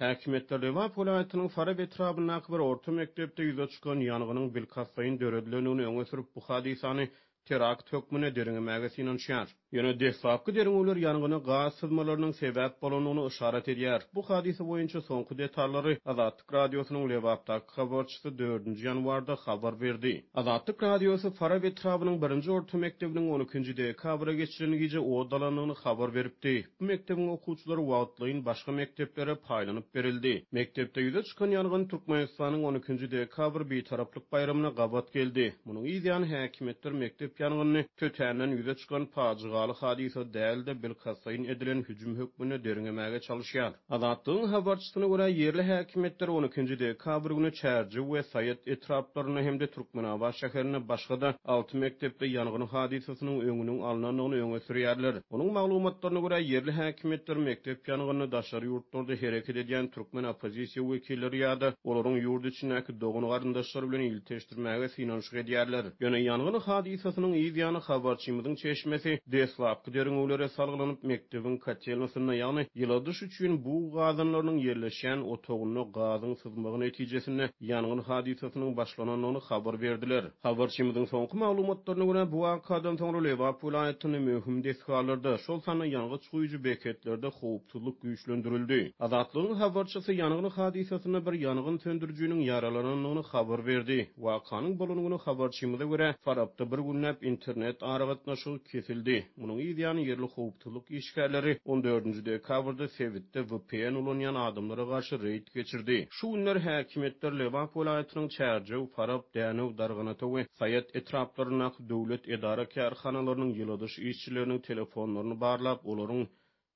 Häkimetler Rewap welaýatynyň Farab etrabynaky bir orta mekdepde ýüze çykan ýanggynyň bilkasaýyn döredlenigini öňe sürüp bu hadisany terakt hökmüne deriňmäge synanýar. Ýöne desapky deriňler ýanggyny gaz sızmalarynyň sebäp bolanyny işaret edýär. Bu hadisa boýunça soňky detallary Azatlyk radiosynyň Lewapdaky habarçysy 4-nji ýanwarda habar berdi. Azatlyk radiosy Farab etrabynyň 1-nji orta mektebiniň 12-nji dekabra geçiriligi o dalanyny habar beripdi. Bu mektebiň okuwçylary wagtlaýyn başga mekteplere paýlanyp berildi. Mektepde ýüze çykan ýangyn Türkmenistanyň 12-nji dekabr beýtaraplyk bayramyna gabat geldi. Munyň ýa-da häkimetler mektep ýangyny tötänden ýüze çykan fajigaly hadisa dälde bilkasaýyn edilen hüjüm hökmüne deriňmäge çalışýar. Azatlygyň habarçysyna görä ýerli häkimetler 12-nji dekabr güni Çärji we Saýet etraplaryny hemde Türkmenabad şäherine başga da 6 mektepde ýangyn hadisasynyň öňüniň alnanyny öňe sürýärler. Onuň maglumatlaryna görä ýerli häkimetler mektep ýangyny daşary ýurtlarda hereket edýän türkmen opozisiýa wekilleri ýa-da olaryň ýurt içindäki dogun garyndaşlary bilen ilteşdirmäge synanyş edýärler. Ýöne ýangyn hadisasynyň ýa-da habarçymyzyň çeşmesi desapky deriňlere salgylanyp mektebiň katelnasyna ýagny ýyladyş üçin bu gazanlaryň ýerleşýän otagyna gazyň sızmagy netijesinde ýangyn hadisasynyň başlananyny habar berdiler. Habarçymyzyň soňky maglumatlaryna görä bu wakadan soňra Lewap welaýatynyň möhüm desgalarda şol sany ýangı çykyjy beketlerde howpsuzlyk güýçlendirildi. Azatlygyň habarçysy ýangyn hadisasyna bir ýangyn söndürjüniň ýaralananyny habar berdi. Wakanyň bolanyny habarçymyza görä Farabda bir günläp internet aragatnaşygy kesildi. Munyň ýa-da ýerli howpsuzlyk işgärleri 14-nji dekabrda Sewitde VPN ulanýan adamlara garşy reýd geçirdi. Şu günler häkimetler Lewap welaýatynyň Çärji, Farab, Dänew, Darganato we Saýet etraplaryna döwlet edara kärhanalarynyň ýyladyş işçileriniň telefonlaryny barlap, olaryň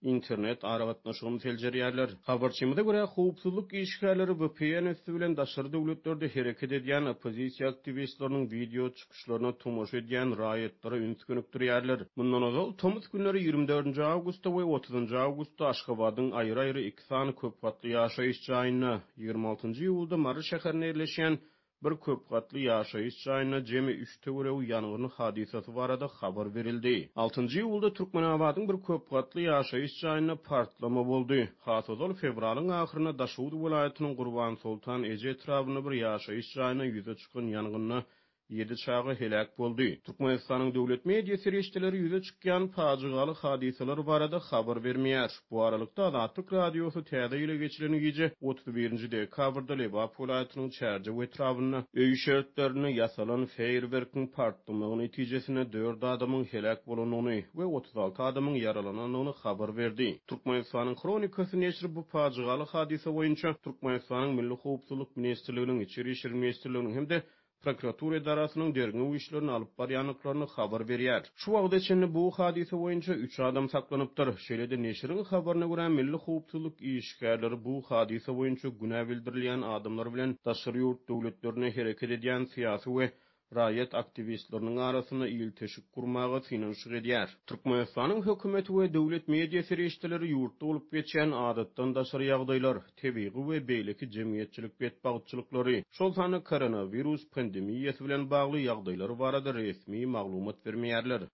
internet aragatnaşygyny seljerýärler. Habarçymyza görä howpsuzlyk işgärleri VPN üstü bilen daşary döwletlerde hereket edýän opozisiýa aktivistleriniň video çykyşlaryna tomoş edýän raýatlara üns gönükdirýärler. Mundan ozal Tomuz günleri 24-nji awgustda we 30-njy awgustda Aşgabatyň aýry-aýry iki sany köp gatly ýaşaýyş jaýyna, 26-njy ýulda Mary şäherine ýerleşýän bir köp gatly ýaşaýyş jaýyna jemi 3 töwerew ýangyn hadisasy barada habar berildi. 6-njy ýulda Türkmenabadyň bir köp gatly ýaşaýyş jaýyna partlama boldy. Hasazal fevralyň ahyryna Daşury welaýatynyň Gurban Sultan eje etrabyna bir ýaşaýyş jaýyna ýüze çykan ýangyna 7 çagy helak boldy. Türkmenistanyň döwlet mediýasy reşteleri ýüze çykýan fajigaly hadisalar barada habar bermeýär. Bu aralykda Azatlyk radiosy täze ýyla geçiren gece 31-nji dekabrda Lewap welaýatynyň Çärji we etrabyna öý şertlerini ýasalan feýerwerkiň partlamagy netijesinde 4 adamyň helak bolanyny we 36 adamyň yaralananyny habar berdi. Türkmenistanyň kronikasy neşri bu fajigaly hadisa boýunça Türkmenistanyň Milli Howpsuzlyk ministrliginiň, İçeri işler ministrliginiň hemde prokuratura idarasynyň derňi işlerini alyp barýanlyklaryny habar berýär. Şu wagtda içinde bu hadisa boýunça 3 adam saklanypdyr. Şeýle-de neşriň habaryna görä Milli Howpsuzlyk işgärleri bu hadisa boýunça günä bildirilýän adamlar bilen daşary ýurt döwletlerine hereket edýän syýasy we raýat aktivistleriniň arasyna ilteşik gurmagy synanyş edýär. Türkmenistanyň hökümeti we döwlet mediýasy reşteleri ýurtda bolup geçen adatdan daşary ýagdaýlar, tebii we beýleki jemgyýetçilik betbagtçylyklary, şol sany koronavirus pandemiýasy bilen bagly ýagdaýlar barada resmi maglumat bermeýärler.